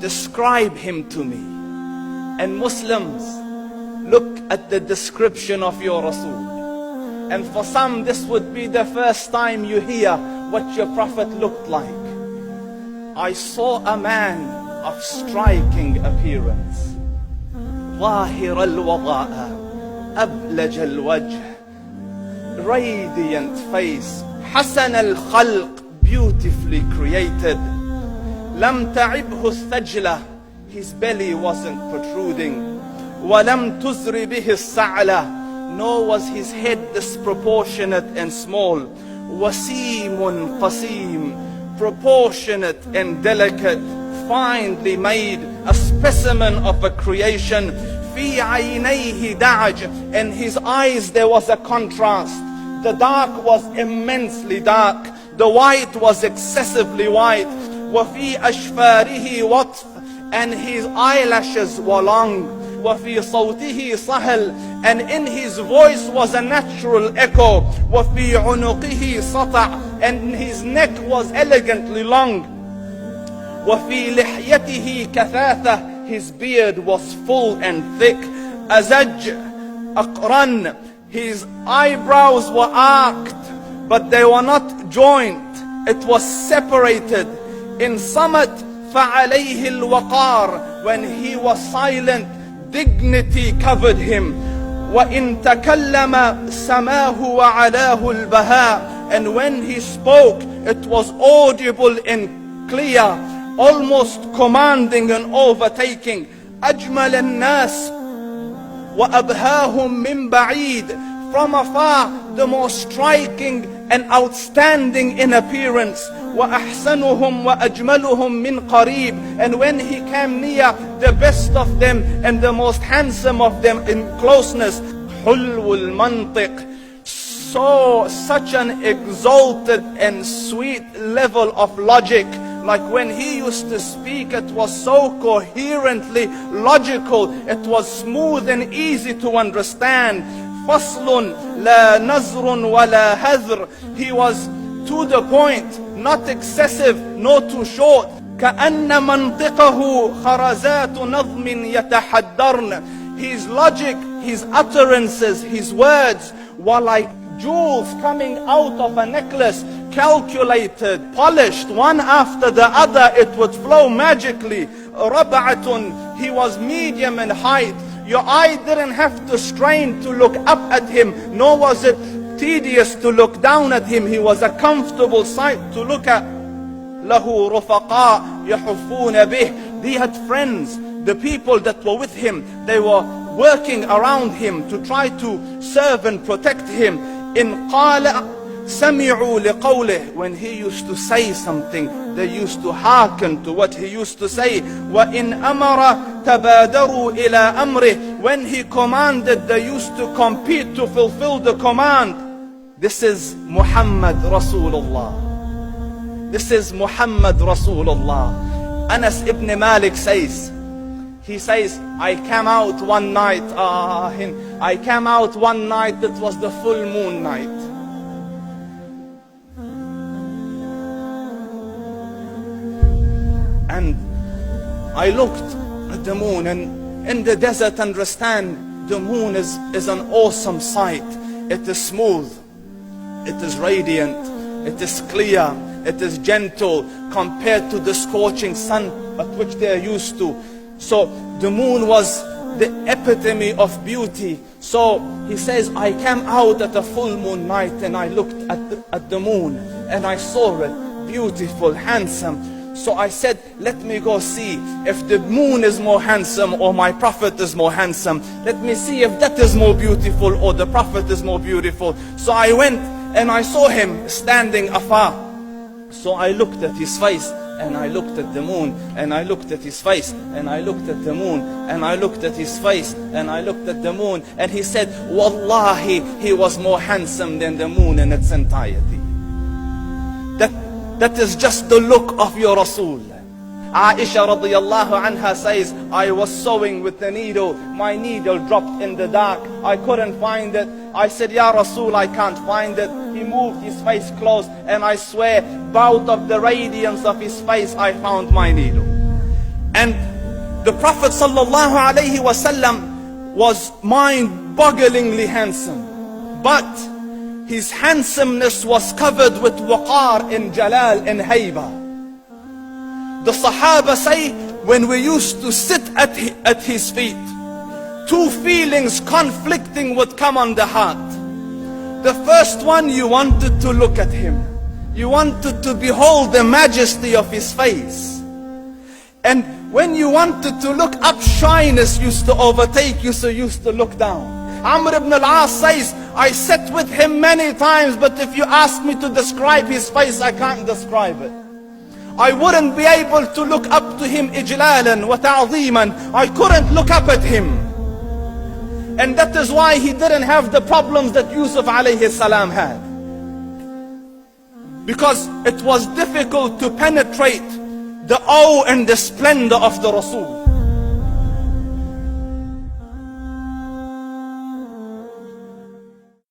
describe him to me. And Muslims, look at the description of your Rasul. And for some, this would be the first time you hear what your Prophet looked like. I saw a man of striking appearance. ظاهر الوضاء أبلج الوجه, radiant face, حسن الخلق, beautifully created. لم تعبه الثجلة, his belly wasn't protruding. ولم تزر به السعلة, nor was his head disproportionate and small. وسيم قسيم, proportionate and delicate, finely made, a specimen of a creation. في عينيه دعج, in his eyes there was a contrast. The dark was immensely dark, the white was excessively white. وفي أشفاره وطف, and his eyelashes were long. وفي صوته صهل, and in his voice was a natural echo. وفي عنقه سطع, and his neck was elegantly long. وفي لحيته كثاثة, his beard was full and thick. أزج أقرن, his eyebrows were arched, but they were not joined, it was separated. In summit فعليه الوقار, when he was silent, dignity covered him. وإن تكلم سماه وعلاه البهاء, and when he spoke it was audible and clear, almost commanding and overtaking. أجمل الناس وأبهاهم من بعيد, from afar the most striking and outstanding in appearance. وأحسنهم وأجملهم من قريب, and when he came near, the best of them and the most handsome of them in closeness. حلو المنطق, such an exalted and sweet level of logic. Like when he used to speak, it was so coherently logical, it was smooth and easy to understand. فصل لا نزر ولا هذر, he was to the point, not excessive nor too short. كأن منطقه خرزات نظم يتحدرن, his logic, his utterances, his words were like jewels coming out of a necklace, calculated, polished, one after the other, it would flow magically. ربعة, he was medium in height. Your eye didn't have to strain to look up at him, nor was it tedious to look down at him. He was a comfortable sight to look at. له رفقاء يحفون به, he had friends, the people that were with him, they were working around him to try to serve and protect him. إن قال سمعوا لقوله, when he used to say something, they used to hearken to what he used to say. وإن أمر تبادروا إلى أمره, when he commanded, they used to compete to fulfill the command. This is Muhammad Rasulullah. This is Muhammad Rasulullah. Anas ibn Malik says, he says, I came out one night, I came out one night, it was the full moon night. And I looked at the moon, and in the desert, understand, the moon is an awesome sight. It is smooth, it is radiant, it is clear, it is gentle compared to the scorching sun at which they are used to. So the moon was the epitome of beauty. So he says, I came out at a full moon night and I looked at the moon and I saw it beautiful, handsome. So I said, let me go see if the moon is more handsome or my Prophet is more handsome. Let me see if that is more beautiful or the Prophet is more beautiful. So I went and I saw him standing afar. So I looked at his face and I looked at the moon, and I looked at his face, and I looked at the moon, and I looked at his face, and I looked at the moon, and he said, Wallahi, he was more handsome than the moon in its entirety. That is just the look of your Rasul. Aisha radiyallahu anha says, I was sewing with the needle, my needle dropped in the dark, I couldn't find it. I said, Ya Rasul, I can't find it. He moved his face close, and I swear, out of the radiance of his face, I found my needle. And the Prophet sallallahu alaihi wasallam was mind-bogglingly handsome, but his handsomeness was covered with waqar and jalal and haiba. The Sahaba say, when we used to sit at his feet, two feelings conflicting would come on the heart. The first one, you wanted to look at him. You wanted to behold the majesty of his face. And when you wanted to look up, shyness used to overtake you, so you used to look down. Amr ibn al-As says, I sat with him many times, but if you ask me to describe his face, I can't describe it. I wouldn't be able to look up to him ijlalan wa ta'zeeman. I couldn't look up at him. And that is why he didn't have the problems that Yusuf alayhi salam had. Because it was difficult to penetrate the awe and the splendor of the Rasul.